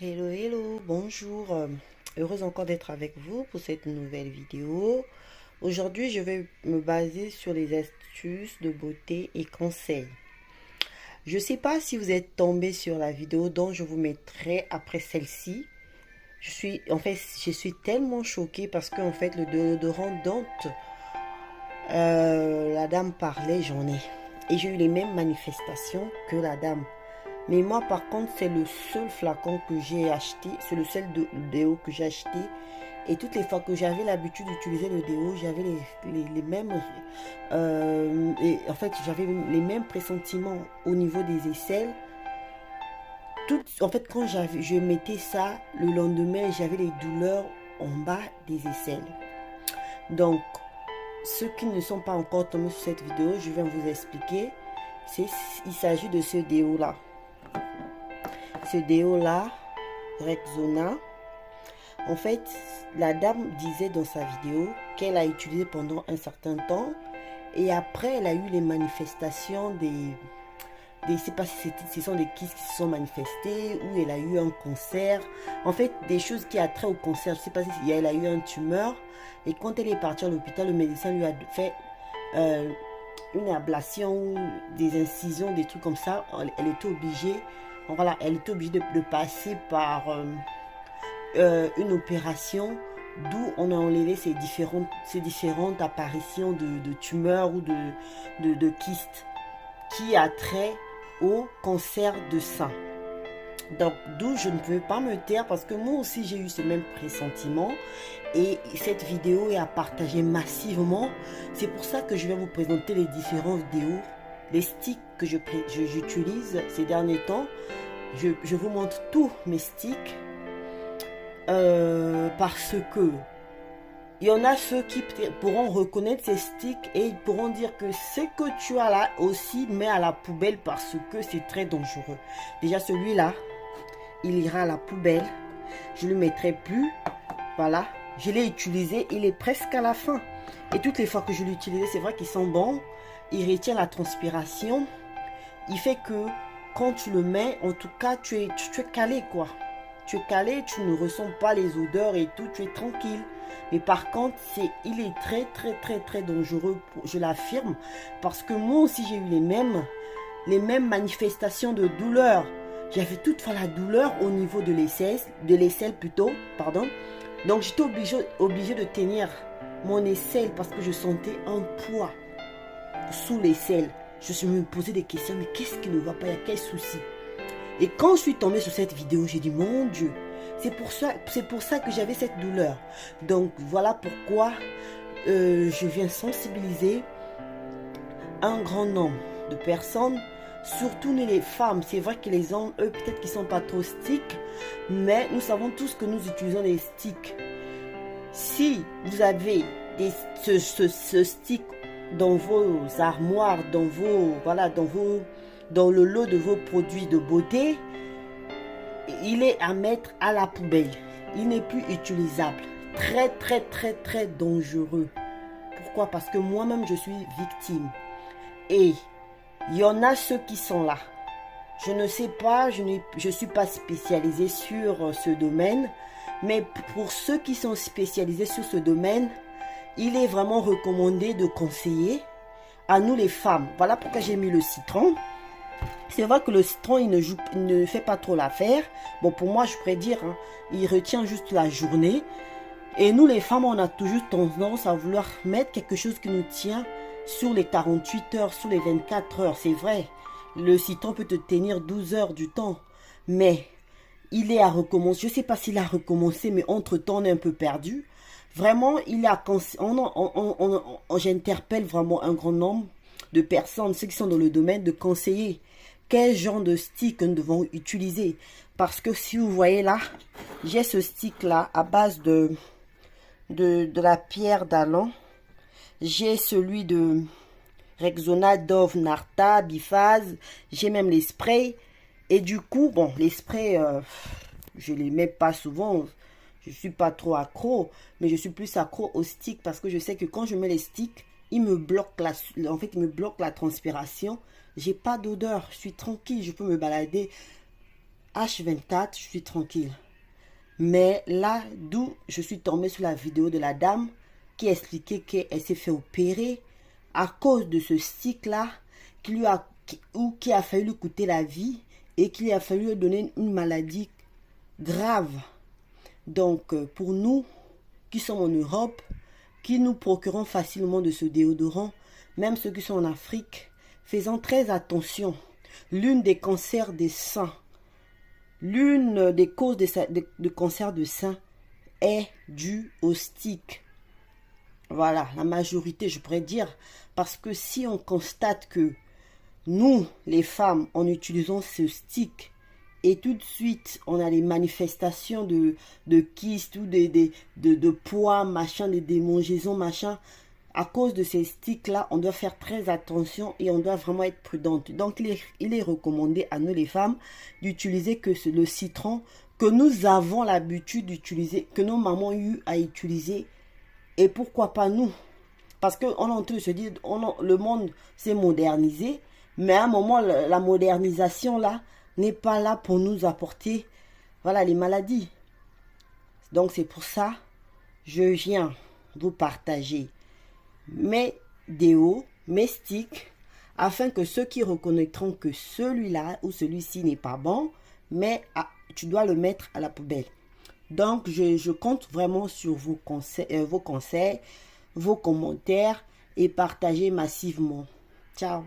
Hello, hello, bonjour. Heureuse encore d'être avec vous pour cette nouvelle vidéo. Aujourd'hui, je vais me baser sur les astuces de beauté et conseils. Je ne sais pas si vous êtes tombé sur la vidéo dont je vous mettrai après celle-ci. Je suis tellement choquée parce qu'en fait, le déodorant dont la dame parlait, j'en ai. Et j'ai eu les mêmes manifestations que la dame. Mais moi, par contre, c'est le seul flacon que j'ai acheté. C'est le seul déo que j'ai acheté. Et toutes les fois que j'avais l'habitude d'utiliser le déo, j'avais les mêmes... et en fait, j'avais les mêmes pressentiments au niveau des aisselles. En fait, quand je mettais ça, le lendemain, j'avais les douleurs en bas des aisselles. Donc, ceux qui ne sont pas encore tombés sur cette vidéo, je vais vous expliquer. Il s'agit de ce déo-là. Ce déo-là, Rexona, en fait, la dame disait dans sa vidéo qu'elle a utilisé pendant un certain temps et après, elle a eu les manifestations je ne sais pas si ce sont des kystes qui se sont manifestés ou elle a eu un cancer. En fait, des choses qui a trait au cancer. Je ne sais pas si elle a eu un tumeur et quand elle est partie à l'hôpital, le médecin lui a fait une ablation, des incisions, des trucs comme ça. Elle était obligée, voilà, elle était obligée de passer par une opération d'où on a enlevé ces différentes apparitions de tumeurs ou de kystes qui a trait au cancer de sein. Donc, d'où je ne peux pas me taire parce que moi aussi j'ai eu ce même pressentiment et cette vidéo est à partager massivement. C'est pour ça que je vais vous présenter les différents déos, les sticks que j'utilise ces derniers temps. Je vous montre tous mes sticks parce que il y en a ceux qui pourront reconnaître ces sticks et ils pourront dire que ce que tu as là aussi met à la poubelle parce que c'est très dangereux. Déjà celui-là, il ira à la poubelle. Je ne le mettrai plus. Voilà, je l'ai utilisé, il est presque à la fin. Et toutes les fois que je l'ai utilisé, c'est vrai qu'il sent bon. Il retient la transpiration. Il fait que quand tu le mets, en tout cas, tu es calé quoi. Tu es calé, tu ne ressens pas les odeurs et tout, tu es tranquille. Mais par contre, il est très dangereux, je l'affirme, parce que moi aussi j'ai eu les mêmes manifestations de douleur. J'avais toutefois la douleur au niveau de l'aisselle plutôt, pardon. Donc j'étais obligée de tenir mon aisselle parce que je sentais un poids sous l'aisselle. Je me posais des questions, mais qu'est-ce qui ne va pas, il y a quel souci? Et quand je suis tombée sur cette vidéo, j'ai dit, mon Dieu, c'est pour ça que j'avais cette douleur. Donc, voilà pourquoi je viens sensibiliser un grand nombre de personnes, surtout les femmes. C'est vrai que les hommes, eux, peut-être qu'ils ne sont pas trop sticks, mais nous savons tous que nous utilisons des sticks. Si vous avez ce stick dans vos armoires, dans le lot de vos produits de beauté, il est à mettre à la poubelle. Il n'est plus utilisable. Très dangereux. Pourquoi? Parce que moi-même, je suis victime. Et il y en a ceux qui sont là. Je ne sais pas, je ne suis pas spécialisée sur ce domaine. Mais pour ceux qui sont spécialisés sur ce domaine, il est vraiment recommandé de conseiller à nous les femmes. Voilà pourquoi j'ai mis le citron. C'est vrai que le citron, il ne fait pas trop l'affaire. Bon, pour moi, je pourrais dire, hein, il retient juste la journée. Et nous, les femmes, on a toujours tendance à vouloir mettre quelque chose qui nous tient sur les 48 heures, sur les 24 heures. C'est vrai, le citron peut te tenir 12 heures du temps. Mais il est à recommencer. Je ne sais pas s'il a recommencé, mais entre-temps, on est un peu perdu. Vraiment, j'interpelle vraiment un grand nombre de personnes, ceux qui sont dans le domaine, de conseiller quel genre de stick nous devons utiliser. Parce que si vous voyez là, j'ai ce stick là à base de la pierre d'Allan. J'ai celui de Rexona, Dove, Narta, Biphase. J'ai même les sprays. Et du coup, bon, les sprays, je les mets pas souvent. Je suis pas trop accro, mais je suis plus accro aux sticks parce que je sais que quand je mets les sticks, ils me bloquent ils me bloquent la transpiration. J'ai pas d'odeur, je suis tranquille, je peux me balader H24, je suis tranquille. Mais là, d'où je suis tombée sur la vidéo de la dame qui expliquait qu'elle s'est fait opérer à cause de ce stick-là qui a failli lui coûter la vie et qui a fallu lui donner une maladie grave. Donc, pour nous qui sommes en Europe, qui nous procurons facilement de ce déodorant, même ceux qui sont en Afrique, faisons très attention. L'une des cancers des seins, l'une des causes de cancer de sein est due au stick. Voilà, la majorité, je pourrais dire, parce que si on constate que nous, les femmes, en utilisant ce stick, et tout de suite, on a des manifestations de kystes ou de poids, machin, des démangeaisons, machin. À cause de ces sticks-là, on doit faire très attention et on doit vraiment être prudente. Donc, il est recommandé à nous, les femmes, d'utiliser que le citron que nous avons l'habitude d'utiliser, que nos mamans ont eu à utiliser. Et pourquoi pas nous? Parce qu'on est en train de se dire, le monde s'est modernisé, mais à un moment, la modernisation, là, n'est pas là pour nous apporter, voilà, les maladies. Donc, c'est pour ça, je viens vous partager mes déos, mes sticks, afin que ceux qui reconnaîtront que celui-là ou celui-ci n'est pas bon, mais tu dois le mettre à la poubelle. Donc, je compte vraiment sur vos conseils, vos commentaires et partager massivement. Ciao.